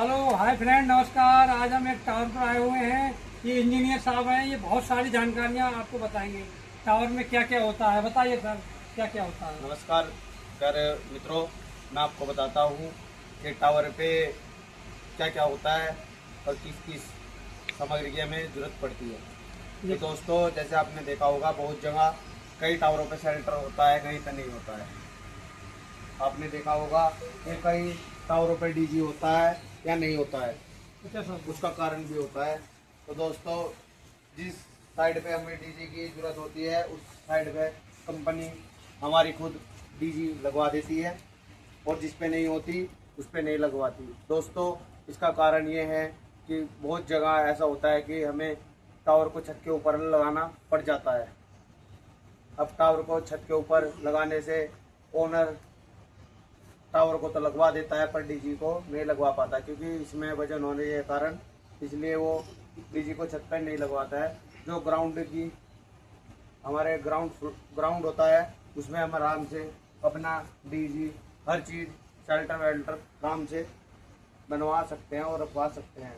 Hello hi friend, नमस्कार। आज हम एक टावर पर आए हुए हैं। ये इंजीनियर साहब हैं, ये बहुत सारी जानकारियां आपको बताएंगे। टावर में क्या क्या होता है, बताइए सर, क्या क्या होता है। नमस्कार प्यारे मित्रों, मैं आपको बताता हूँ कि टावर पे क्या क्या होता है और किस किस सामग्री की हमें ज़रूरत पड़ती है। तो दोस्तों, जैसे आपने देखा होगा बहुत जगह कई टावरों पे शेल्टर होता है, कहीं पे नहीं होता है। आपने देखा होगा कि कई टावरों पे डीजी होता है या नहीं होता है, अच्छा सर। उसका कारण भी होता है। तो दोस्तों, जिस साइड पे हमें डीजी की ज़रूरत होती है उस साइड पे कंपनी हमारी खुद डीजी लगवा देती है, और जिस पे नहीं होती उस पे नहीं लगवाती। दोस्तों, इसका कारण ये है कि बहुत जगह ऐसा होता है कि हमें टावर को छत के ऊपर लगाना पड़ जाता है। अब टावर को छत के ऊपर लगाने से ओनर टावर को तो लगवा देता है पर डीजी को नहीं लगवा पाता, क्योंकि इसमें वजन होने के कारण इसलिए वो डीजी को छत पर नहीं लगवाता है। जो ग्राउंड की हमारे ग्राउंड होता है उसमें हम आराम से अपना डीजी हर चीज़ शेल्टर वेल्टर आराम से बनवा सकते हैं और रखवा सकते हैं।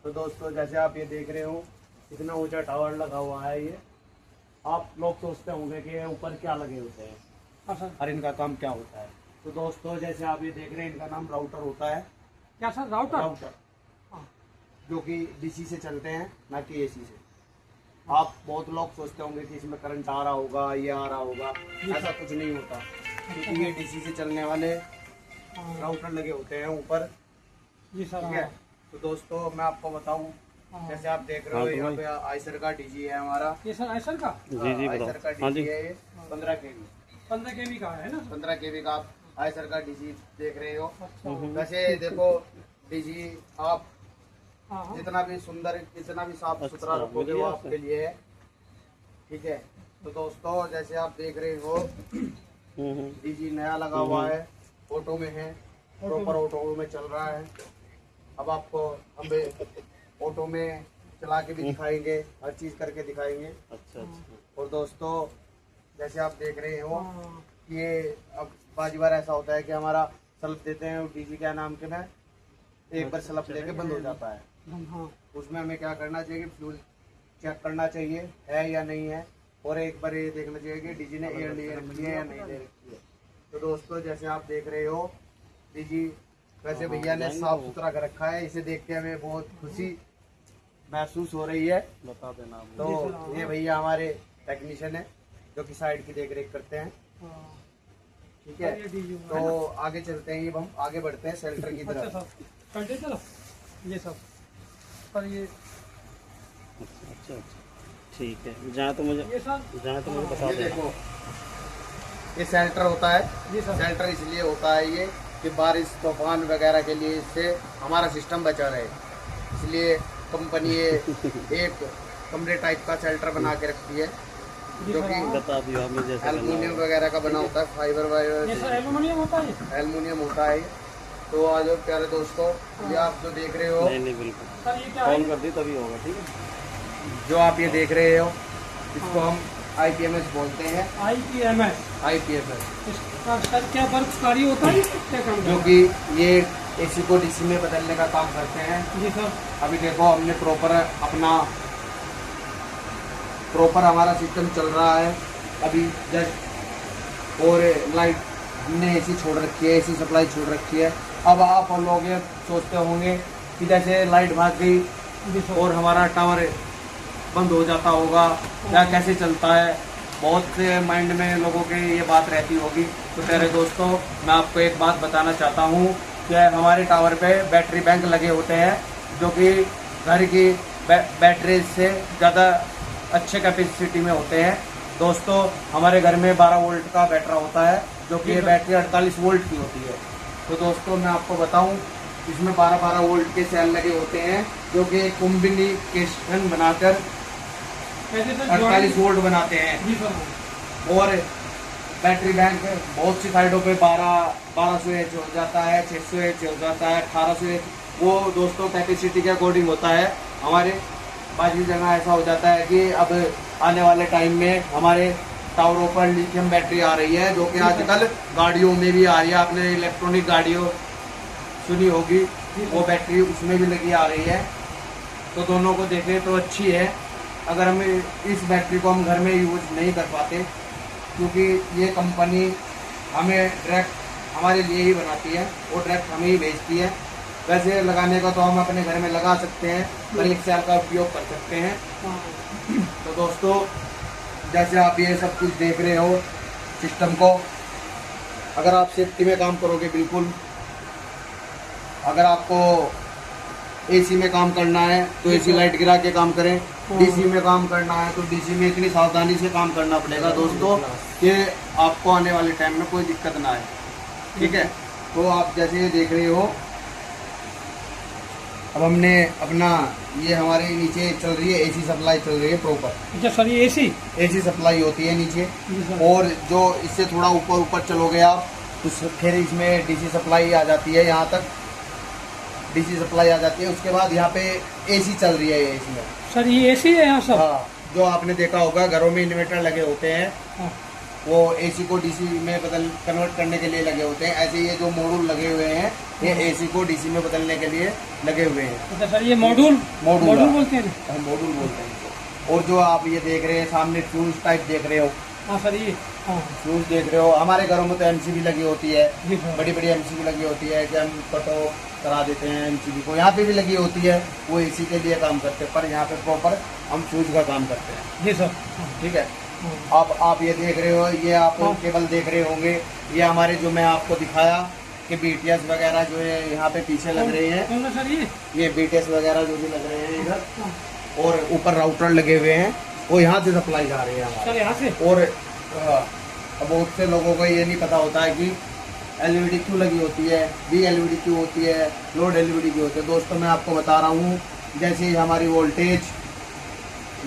तो दोस्तों, जैसे आप ये देख रहे हो इतना ऊंचा टावर लगा हुआ है। ये आप लोग सोचते होंगे कि ऊपर क्या लगे होते हैं और इनका काम क्या होता है। तो दोस्तों, जैसे आप ये देख रहे हैं इनका नाम राउटर होता है। क्या सर, राउटर? राउटर हाँ। जो कि डीसी से चलते हैं, ना कि एसी से। आप बहुत लोग सोचते होंगे कि इसमें करंट आ रहा होगा, ये आ रहा होगा, ऐसा कुछ नहीं होता, क्योंकि ये डीसी से चलने वाले राउटर लगे होते हैं ऊपर। जी सर। ठीक है। तो दोस्तों, मैं आपको बताऊं, जैसे आप देख रहे हो यहाँ पे आइसर का डीजी है हमारा। ये सर आइसर का? जी आइसर का डीजी है ये 15 केवी। 15 केवी का है ना? 15 केवी का आप आइसर का डीजी देख रहे हो। अच्छा। वैसे देखो, डीजी आप हाँ। जितना भी सुंदर, जितना भी साफ सुथरा रखोगे वो आपके लिए है। ठीक है। तो दोस्तों, जैसे आप देख रहे हो डीजी नया लगा हुआ है, ऑटो में है, प्रॉपर ऑटो में चल रहा है। अब आपको हम ऑटो में चला के भी दिखाएंगे, हर चीज करके दिखाएंगे। अच्छा अच्छा। और दोस्तों, जैसे आप देख रहे हो ये अब बाजी बार ऐसा होता है कि हमारा सल्फ देते हैं डीजी क्या नाम के में, एक बार सल्फ लेके बंद हो जाता है। हाँ। उसमें हमें क्या करना चाहिए कि फ्यूल चेक करना चाहिए है या नहीं है, और एक बार ये देखना चाहिए कि डीजी ने एयर ले रखी है या नहीं ले रखी है। तो दोस्तों, जैसे आप देख रहे हो डीजी वैसे भैया ने साफ सुथरा कर रखा है, इसे देख के हमें बहुत खुशी महसूस हो रही है। बता देना। तो ये भैया हमारे टेक्नीशियन है जो कि साइड की देख रेख करते हैं। ठीक है। तो आगे चलते हैं, हम आगे बढ़ते हैं शेल्टर की तरफ। अच्छा चलो, ये सब पर ये अच्छा अच्छा अच्छा, ठीक है। जहाँ तो मुझे ये सर, बता ये देना। देखो, ये शेल्टर होता है। जी सर। शेल्टर इसलिए होता है ये कि बारिश तूफान वगैरह के लिए इससे हमारा सिस्टम बचा रहे, इसलिए कंपनी ये एक कमरे टाइप का शेल्टर बना के रखती है, जो कि बता दियो हमें जैसे एल्युमिनियम वगैरह का बना होता है, फाइबर वाइबर ये सर एल्युमिनियम होता है। एल्युमिनियम होता है। तो आज प्यारे दोस्तों, ये आप जो देख रहे हो, नहीं नहीं बिल्कुल सर ये क्या कॉल है? कर दी तभी होगा। ठीक है। जो आप ये देख रहे हो इसको हम IPMS बोलते हैं। IPMS। IPMS इसका सर क्या वर्क कार्य होता है, क्या काम जो कि ये AC को DC में बदलने का काम करते हैं। जी सर। अभी देखो, हमने प्रॉपर हमारा सिस्टम चल रहा है अभी जस्ट, और लाइट हमने AC छोड़ रखी है, AC सप्लाई छोड़ रखी है। अब आप लोग ये सोचते होंगे कि जैसे लाइट भाग गई जी सर। और हमारा टावर बंद हो जाता होगा या कैसे चलता है, बहुत से माइंड में लोगों के ये बात रहती होगी। तो प्यारे दोस्तों, मैं आपको एक बात बताना चाहता हूँ कि हमारे टावर पे बैटरी बैंक लगे होते हैं, जो कि घर की बैटरी से ज़्यादा अच्छे कैपेसिटी में होते हैं। दोस्तों, हमारे घर में 12 वोल्ट का बैटरा होता है, जो कि ये बैटरी 48 वोल्ट की होती है। तो दोस्तों, मैं आपको बताऊं, इसमें 12-12 वोल्ट के सेल लगे होते हैं, जो कि कॉम्बिनेशन बनाकर 48 वोल्ट बनाते हैं। जी सर। और बैटरी बैंक बहुत सी साइडों पे 1200 एच हो जाता है, 600 एच हो जाता है, 1800 एच। वो दोस्तों कैपेसिटी के अकॉर्डिंग होता है। हमारे बाकी जगह ऐसा हो जाता है कि अब आने वाले टाइम में हमारे टावरों पर लिथियम बैटरी आ रही है, जो कि आजकल गाड़ियों में भी आ रही है। आपने इलेक्ट्रॉनिक गाड़ियों सुनी होगी, वो बैटरी उसमें भी लगी आ रही है। तो दोनों को देखें तो अच्छी है। अगर हम इस बैटरी को हम घर में यूज नहीं कर पाते, क्योंकि ये कंपनी हमें डायरेक्ट हमारे लिए ही बनाती है, वो डायरेक्ट हमें ही भेजती है। वैसे लगाने का तो हम अपने घर में लगा सकते हैं, पर 1 साल का उपयोग कर सकते हैं। तो दोस्तों, जैसे आप ये सब कुछ देख रहे हो सिस्टम को, अगर आप सेफ्टी में काम करोगे बिल्कुल, अगर आपको एसी में काम करना है तो एसी लाइट गिरा के काम करें, डीसी में काम करना है तो डीसी में इतनी सावधानी से काम करना पड़ेगा दोस्तों कि आपको आने वाले टाइम में कोई दिक्कत ना आए। ठीक है, तो आप जैसे ये देख रहे हो, अब हमने अपना ये हमारे नीचे चल रही है एसी सप्लाई चल रही है प्रॉपर। अच्छा सर, ये एसी सप्लाई होती है नीचे, और जो इससे थोड़ा ऊपर चलोगे आप तो फिर इसमें डीसी सप्लाई आ जाती है। यहाँ तक डीसी सप्लाई आ जाती है, उसके बाद यहाँ पे एसी चल रही है इसमें। सर ये एसी है यहाँ सब? हाँ, जो आपने देखा होगा घरों में इन्वर्टर लगे होते हैं, हाँ। वो एसी को डीसी में कन्वर्ट करने के लिए लगे होते हैं। ऐसे ये जो मॉड्यूल लगे हुए हैं, ये एसी को डीसी में बदलने के लिए लगे हुए हैं। अच्छा सर, ये मॉड्यूल बोलते हैं? हम मॉड्यूल बोलते हैं इनको। और जो आप ये देख रहे हैं सामने फ्यूज टाइप देख रहे हो, हाँ सर, ये फ्यूज देख रहे हो। हमारे घरों में तो एमसीबी लगी होती है, बड़ी बड़ी एमसीबी लगी होती है कि हम कटो करा देते हैं एमसीबी को। यहाँ पे भी लगी होती है, वो एसी के लिए काम करते हैं, पर यहाँ पे प्रॉपर हम फ्यूज का काम करते हैं। जी सर। ठीक है, अब आप ये देख रहे हो, ये आप केबल देख रहे होंगे, ये हमारे जो मैं आपको दिखाया कि बीटीएस वगैरह जो है यहाँ पे पीछे लग रहे हैं। सर ये बीटीएस वगैरह जो भी लग रहे हैं इधर, और ऊपर राउटर लगे हुए हैं, वो यहाँ से सप्लाई जा रही है सर, यहाँ से। और अब बहुत से लोगों को ये नहीं पता होता है कि एलईडी क्यों लगी होती है, बी एलईडी क्यों होती है, लोड एलईडी क्यों होती है। दोस्तों, मैं आपको बता रहा हूँ, जैसे ही हमारी वोल्टेज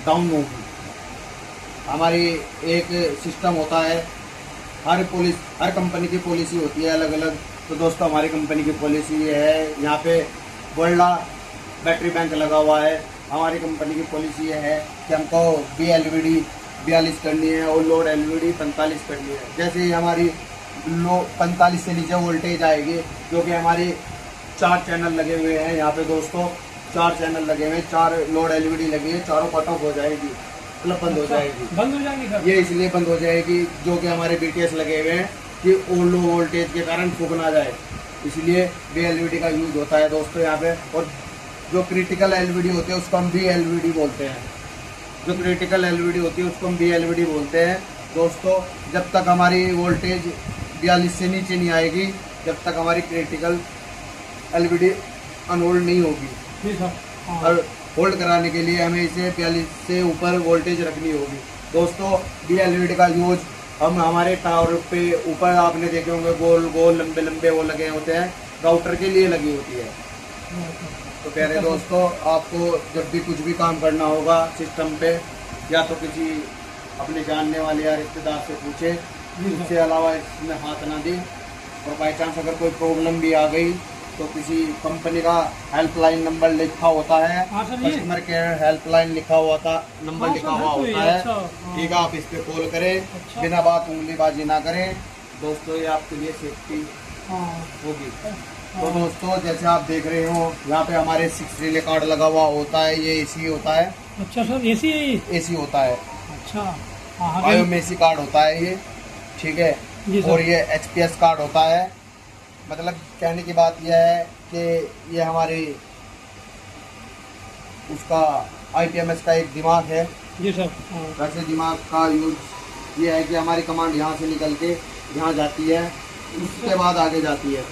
डाउन होगी, हमारी एक सिस्टम होता है, हर कंपनी की पॉलिसी होती है अलग अलग। तो दोस्तों, हमारी कंपनी की पॉलिसी ये है, यहाँ पे गोल्डा बैटरी बैंक लगा हुआ है। हमारी कंपनी की पॉलिसी ये है कि हमको बी एलईडी 42 करनी है और लोड एलईडी 45 करनी है। जैसे ही हमारी 45 से नीचे वोल्टेज आएगी, जो कि हमारी 4 चैनल लगे हुए हैं यहाँ पे दोस्तों, 4 चैनल लगे हुए हैं, 4 लोड एलईडी लगी है, चारों कट ऑफ हो जाएगी, मतलब बंद हो जाएगी सर। ये इसलिए बंद हो जाएगी जो कि हमारे बीटीएस लगे हुए हैं कि लो वोल्टेज के कारण फूक ना जाए, इसलिए बी एलईडी का यूज होता है दोस्तों यहाँ पे। और जो क्रिटिकल एलईडी होते हैं उसको हम बी एलईडी बोलते हैं, जो क्रिटिकल एलईडी होती है उसको हम बी एलईडी बोलते हैं दोस्तों। जब तक हमारी वोल्टेज 42 से नीचे नहीं आएगी, जब तक हमारी क्रिटिकल एलईडी अनहोल्ड नहीं होगी। और होल्ड कराने के लिए हमें इसे 42 से ऊपर वोल्टेज रखनी होगी दोस्तों। बी एलईडी का यूज हम हमारे टावर पे ऊपर आपने देखे होंगे, गोल गोल लंबे लंबे वो लगे होते हैं, राउटर के लिए लगी होती है। तो प्यारे दोस्तों, आपको जब भी कुछ भी काम करना होगा सिस्टम पे, या तो किसी अपने जानने वाले या रिश्तेदार से पूछे, इसके अलावा इसमें हाथ ना दें। और बाई चांस अगर कोई प्रॉब्लम भी आ गई तो किसी कंपनी का हेल्पलाइन नंबर लिखा होता है, कस्टमर केयर हेल्पलाइन लिखा हुआ था, नंबर लिखा हुआ होता है। ठीक है, आप इस पे कॉल करें, बिना बात उंगलीबाजी ना करें दोस्तों, ये आपके लिए सेफ्टी होगी। तो दोस्तों, जैसे आप देख रहे हो, यहाँ पे हमारे 6 रिले कार्ड लगा हुआ होता है, ये एसी होता है। अच्छा सर, एसी होता है। अच्छा, बायोमेसी कार्ड होता है ये, ठीक है। और ये एचपीएस कार्ड होता है। मतलब कहने की बात यह है कि ये हमारी उसका आईपीएमएस का एक दिमाग है। जी सर। वैसे दिमाग का यूज ये है कि हमारी कमांड यहाँ से निकल के यहाँ जाती है, उसके बाद आगे जाती है।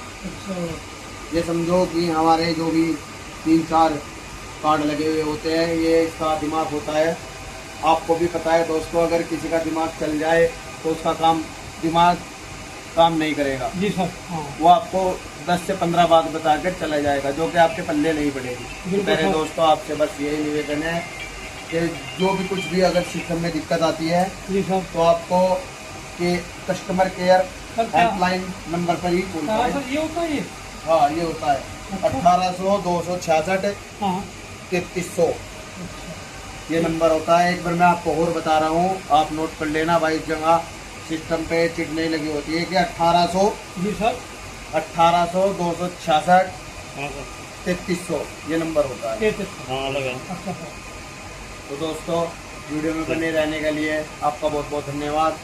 ये समझो कि हमारे जो भी 3-4 कार्ड लगे हुए होते हैं, ये इसका दिमाग होता है। आपको भी पता है दोस्तों, अगर किसी का दिमाग चल जाए तो उसका दिमाग काम नहीं करेगा। जी सर। वो आपको 10 से 15 बात बता कर चला जाएगा, जो कि आपके पल्ले नहीं पड़ेगी। मेरे दोस्तों, आपसे बस यही निवेदन है कि जो भी कुछ भी अगर सिस्टम में दिक्कत आती है तो आपको कि कस्टमर केयर हेल्पलाइन नंबर पर ही फोन करें। ये होता है? हाँ, ये होता है 1800 266 3300, ये नंबर होता है। एक बार मैं आपको और बता रहा हूँ, आप नोट कर लेना भाई, जगह सिस्टम पे चिट नहीं लगी होती है कि 1800 जी सर 266 3300 ये नंबर होता है। 3300। हाँ अलग है। अच्छा सर। तो दोस्तों वीडियो में बने रहने के लिए आपका बहुत बहुत धन्यवाद।